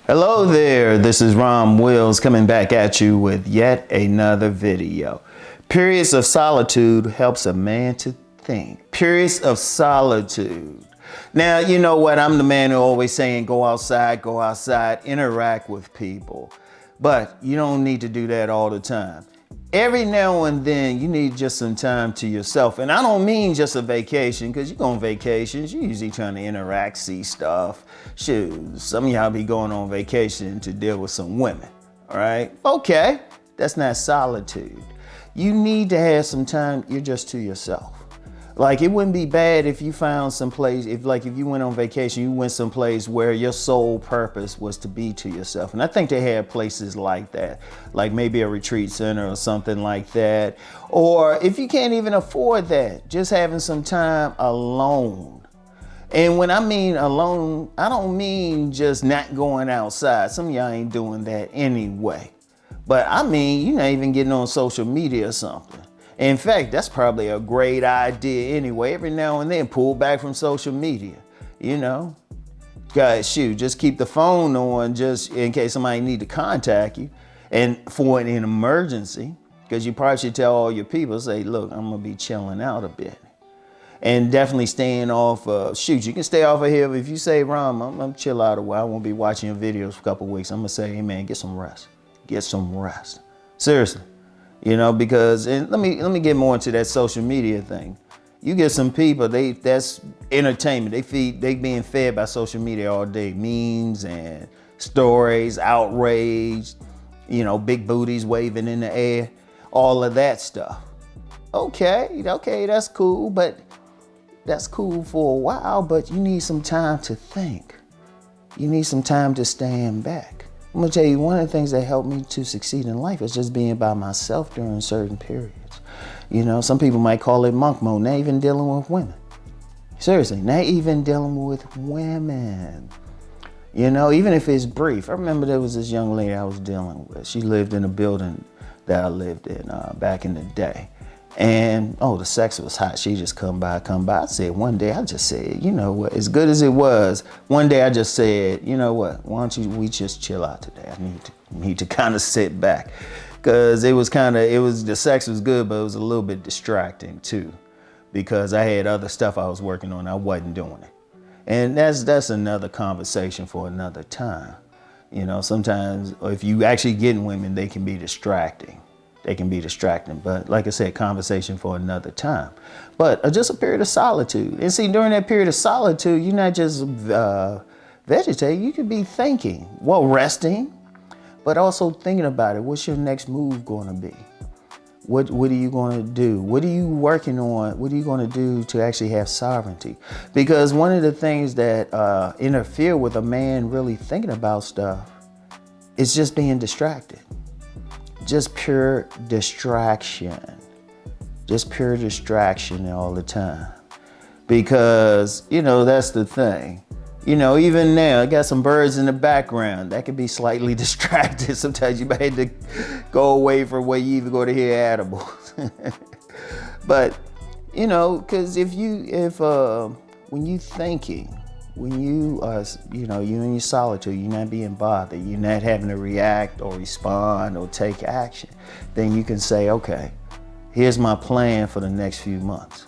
Hello there, this is Rom Wills coming back at you with yet another video. Periods of solitude helps a man to think. Periods of solitude. Now, you know what? I'm the man who always saying go outside, interact with people. But you don't need to do that all the time. Every now and then you need just some time to yourself. And I don't mean just a vacation, because you go on vacations, you're usually trying to interact, see stuff. Shoot, some of y'all be going on vacation to deal with some women, all right? Okay, that's not solitude. You need to have some time, you're just to yourself. Like, it wouldn't be bad if you found some place, if you went on vacation, you went someplace where your sole purpose was to be to yourself. And I think they have places like that, like maybe a retreat center or something like that. Or if you can't even afford that, just having some time alone. And when I mean alone, I don't mean just not going outside. Some of y'all ain't doing that anyway. But I mean, you're not even getting on social media or something. In fact, that's probably a great idea anyway. Every now and then, pull back from social media, you know. Guys, shoot, just keep the phone on just in case somebody need to contact you and for an emergency, because you probably should tell all your people, say, look, I'm going to be chilling out a bit. And definitely staying off, you can stay off of here. If you say, Rom, I'm chill out a while, I won't be watching your videos for a couple of weeks. I'm going to say, hey man, get some rest. Get some rest. Seriously. You know, because, and let me get more into that social media thing. You get some people, that's entertainment. They being fed by social media all day. Memes and stories, outrage, you know, big booties waving in the air, all of that stuff. Okay, that's cool, but that's cool for a while, but you need some time to think. You need some time to stand back. I'm gonna tell you, one of the things that helped me to succeed in life is just being by myself during certain periods. You know, some people might call it monk mode, not even dealing with women. Seriously, not even dealing with women. You know, even if it's brief. I remember there was this young lady I was dealing with. She lived in a building that I lived in back in the day. And, the sex was hot. She just come by. I said, one day, I just said, you know what, as good as it was, one day I just said, you know what, why don't we just chill out today? I need to kind of sit back. Because the sex was good, but it was a little bit distracting too. Because I had other stuff I was working on, I wasn't doing it. And that's another conversation for another time. You know, sometimes if you actually get women, they can be distracting. But like I said, conversation for another time. But just a period of solitude. And see, during that period of solitude, you're not just vegetating, you could be thinking, resting, but also thinking about it. What's your next move going to be? What are you going to do? What are you working on? What are you going to do to actually have sovereignty? Because one of the things that interfere with a man really thinking about stuff is just being distracted. Just pure distraction all the time. Because, you know, that's the thing. You know, even now, I got some birds in the background. That could be slightly distracted. Sometimes you might have to go away from where you even go to hear animals. But, you know, because when you thinking, when you are, you know, you're in your solitude, you're not being bothered, you're not having to react or respond or take action, then you can say, okay, here's my plan for the next few months.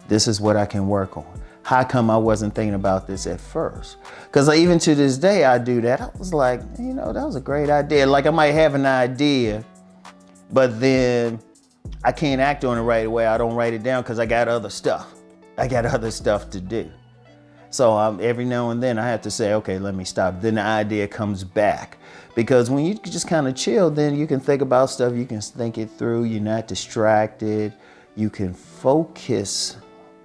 This is what I can work on. How come I wasn't thinking about this at first? Because even to this day, I do that. I was like, you know, that was a great idea. Like, I might have an idea, but then I can't act on it right away. I don't write it down because I got other stuff. To do. So every now and then I have to say, okay, let me stop. Then the idea comes back. Because when you just kind of chill, then you can think about stuff. You can think it through. You're not distracted. You can focus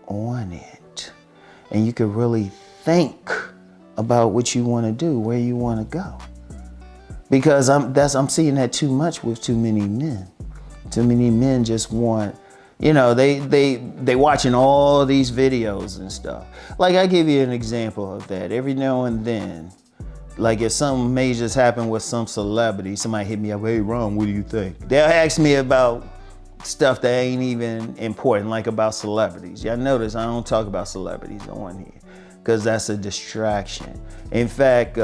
on it. And you can really think about what you want to do, where you want to go. Because I'm seeing that too much with too many men. Too many men just want, you know, they watching all these videos and stuff. Like, I give you an example of that. Every now and then, like if something major's happened with some celebrity, somebody hit me up, hey Ron, what do you think? They'll ask me about stuff that ain't even important, like about celebrities. Y'all notice I don't talk about celebrities on here because that's a distraction. In fact,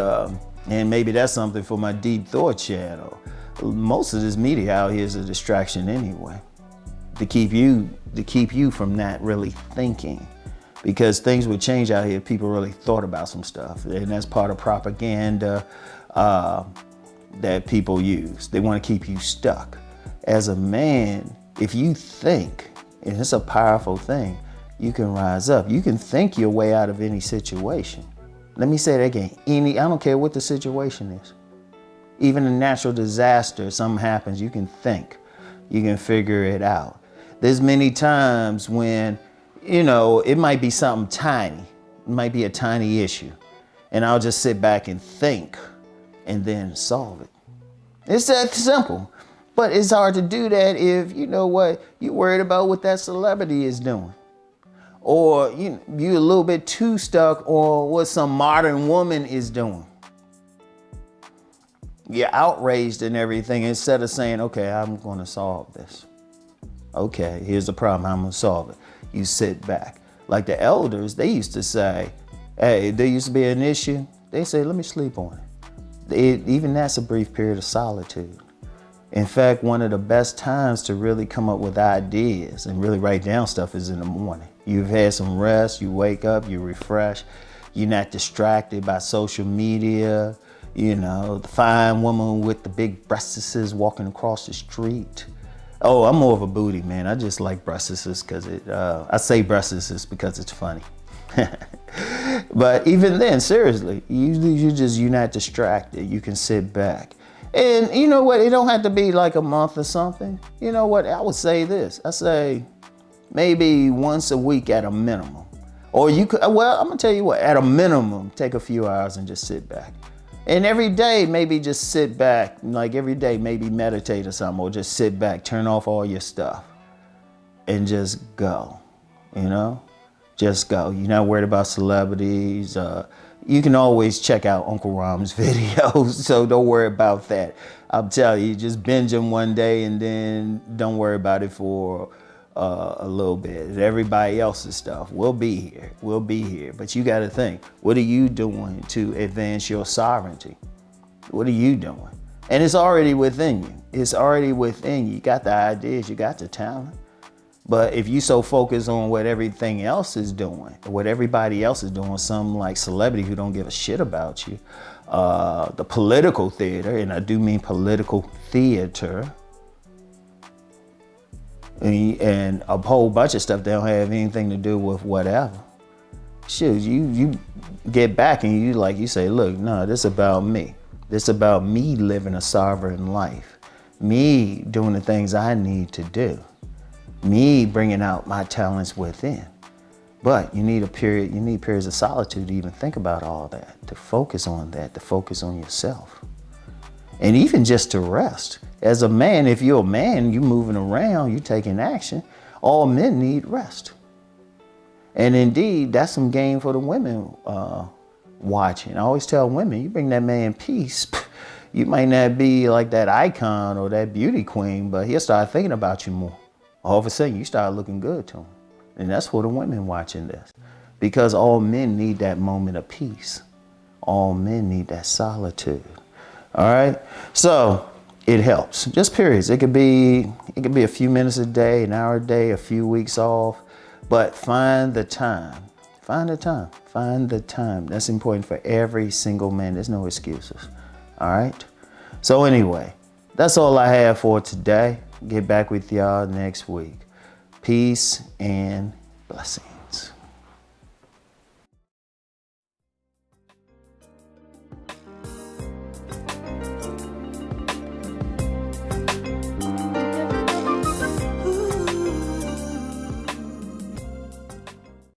And maybe that's something for my deep thought channel. Most of this media out here is a distraction anyway, to keep you from not really thinking. Because things would change out here if people really thought about some stuff. And that's part of propaganda that people use. They want to keep you stuck. As a man, if you think, and it's a powerful thing, you can rise up. You can think your way out of any situation. Let me say that again. I don't care what the situation is. Even a natural disaster, something happens, you can think. You can figure it out. There's many times when, it might be something tiny. It might be a tiny issue. And I'll just sit back and think and then solve it. It's that simple. But it's hard to do that if, you're worried about what that celebrity is doing. Or you're a little bit too stuck on what some modern woman is doing. You're outraged and everything instead of saying, okay, I'm going to solve this. Okay, here's the problem. I'm going to solve it. You sit back. Like the elders, they used to say, hey, there used to be an issue. They say, let me sleep on it. Even that's a brief period of solitude. In fact, one of the best times to really come up with ideas and really write down stuff is in the morning. You've had some rest, you wake up, you refresh, you're not distracted by social media, the fine woman with the big breasts walking across the street. Oh, I'm more of a booty man. I just like breasts because I say breasts because it's funny. But even then, seriously, you're not distracted. You can sit back. And you know what? It don't have to be like a month or something. You know what? I would say this. I say maybe once a week at a minimum. Or I'm going to tell you what, at a minimum, take a few hours and just sit back. And every day, maybe just sit back, like every day, maybe meditate or something, or just sit back, turn off all your stuff and just go, just go. You're not worried about celebrities. You can always check out Uncle Rom's videos, so don't worry about that. I'm telling you, just binge them one day and then don't worry about it for a little bit. Everybody else's stuff, we'll be here. But you got to think, what are you doing to advance your sovereignty? What are you doing? And it's already within you. You got the ideas, you got the talent. But if you so focus on what everything else is doing, what everybody else is doing, some like celebrity who don't give a shit about you, the political theater, and I do mean political theater, and a whole bunch of stuff that don't have anything to do with whatever. Shoot, you get back and you say, look, no, this is about me. This is about me living a sovereign life, me doing the things I need to do, me bringing out my talents within. But you need periods of solitude to even think about all that, to focus on yourself. And even just to rest. As a man, if you're a man, you're moving around, you're taking action, all men need rest. And indeed, that's some game for the women watching. I always tell women, you bring that man peace, you might not be like that icon or that beauty queen, but he'll start thinking about you more. All of a sudden, you start looking good to him. And that's for the women watching this. Because all men need that moment of peace. All men need that solitude. All right? So it helps. Just periods. It could be a few minutes a day, an hour a day, a few weeks off. But find the time. Find the time. Find the time. That's important for every single man. There's no excuses. All right? So anyway, that's all I have for today. Get back with y'all next week. Peace and blessings.